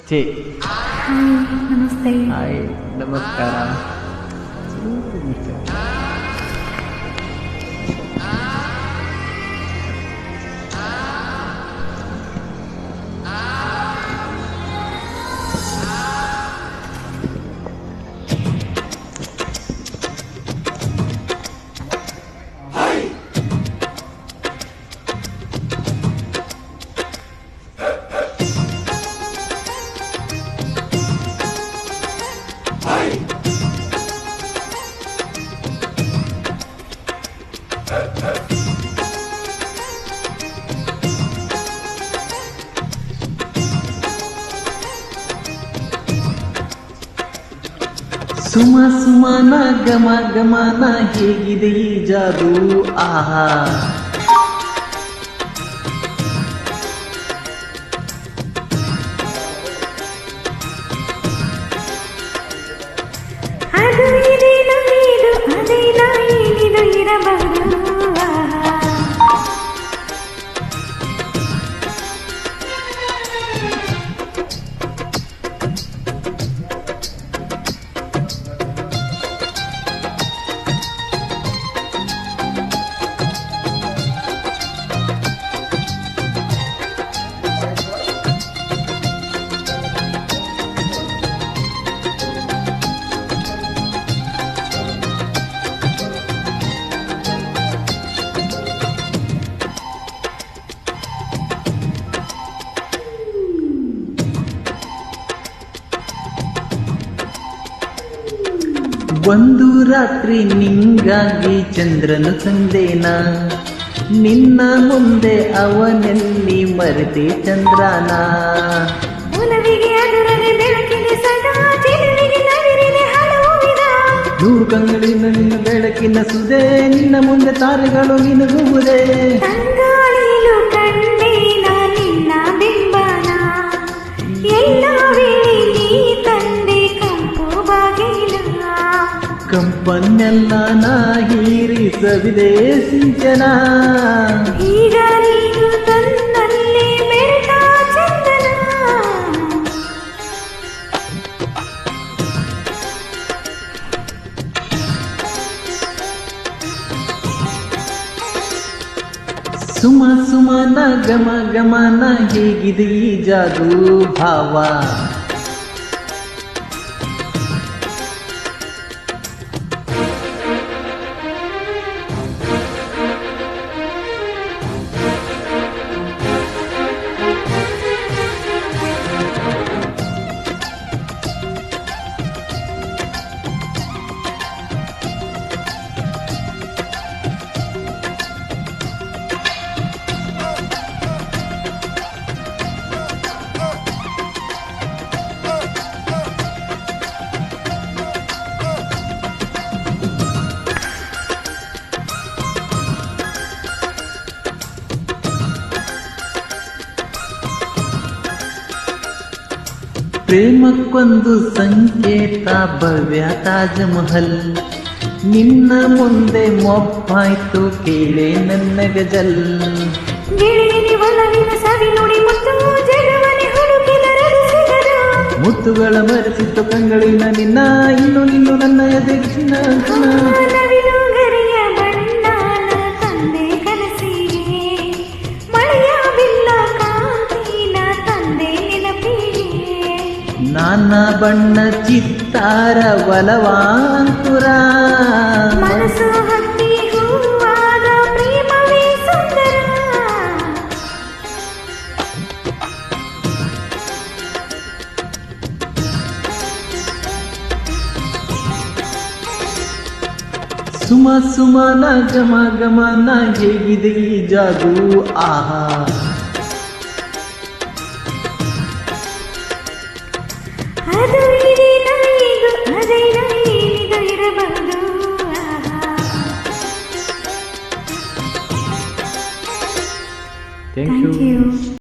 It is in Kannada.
ಛೇ ನಮಸ್ತೆ. ಹಾಯ್ ನಮಸ್ಕಾರ. ಸುಮ ಸುಮನ ಗಮ ಗಮನ ಹೇಗಿದೆ ಈ ಜಾದು ಆಹಾ. ಅದು ಇದೇನು ಇದು ಅದೇನ ಏನಿದು ಇರಬಹುದು. ಒಂದು ರಾತ್ರಿ ನಿಂಗಾಗಿ ಚಂದ್ರನು ತಂದೇನ, ನಿನ್ನ ಮುಂದೆ ಅವನೆಲ್ಲಿ ಮರೆತೆ ಚಂದ್ರನ. ಉಲವಿಗೆ ಅದರದೆ ಬೆಳಕಿಗೆ ಸದಾ ಚೆಲುವಿಗೆ ನವಿರಿದೆ ಹಲವು ವಿಧ. 100 ಕಂಗಳಿನ ನಿನ್ನ ಬೆಳಕಿನ ಸುದೆ, ನಿನ್ನ ಮುಂದೆ ತಾರೆಗಳು ಮಿನುಗುವುದೇ. ತಂಗಾಳಿಲು ಕಂಡೇನ ನಿನ್ನ ಬಿಂಬನ, ಎಲ್ಲ ವೇಳೆ ನೀ ತಂದೆ ಕಂಪು ಬಾಗಿಲ. ಕಂಪನ್ನೆಲ್ಲ ನಾ ಹೀರಿಸವಿದೆ ಸಿಂಚನ, ಈಗ ನೀನು ತನ್ನಲ್ಲಿ ಬೆರೆತ ಚಂದನ. ಸುಮ ಸುಮನ ಗಮ ಗಮನ ಹೇಗಿದೆ ಈ ಜಾದು ಭಾವ. ಪ್ರೇಮಕ್ಕೊಂದು ಸಂಕೇತ ಭವ್ಯ ತಾಜ್ ಮಹಲ್, ನಿನ್ನ ಮುಂದೆ ಮೊಬ್ಬಾಯ್ತು ಕೇಳೆ ನನ್ನ ಗಜಲ್. ಗೆಳೆಯನಿ ಒಲವಿನ ಸವಿ ನುಡಿ ಮುತ್ತು ಜಗವನೆ ಹುಡುಕಿದರೆ ಸಿಗದ. ಮುತ್ತುಗಳ ಮರೆಸಿತ್ತು ಕಂಗಳಿನ ನಿನ್ನ, ಇನ್ನು ನಿನ್ನು ನನ್ನ ಎದೆಗಿನ. ನವಿಲುಗರಿಯ ಬಣ್ಣನ ತಂದೆ ಕನಸಿಗೆ, ಮಳೆಯ ಬಿಲ್ಲ ಕಾಂತಿನ ತಂದೆ ನೆನಪಿಗೆ. ನಾನಾ ಬಣ್ಣ ಚಿತ್ತಾರ ಬಲವಾಂಕುರ, ಮನಸ್ಸು ಹತ್ತಿ ಹೂವಾದ ಪ್ರೇಮವೇ ಸುಂದರ. ಸುಮ ಸುಮನ ಗಮ ಗಮನ ಹೇಗಿದೆ ಈ ಜಾದು ಆಹಾ.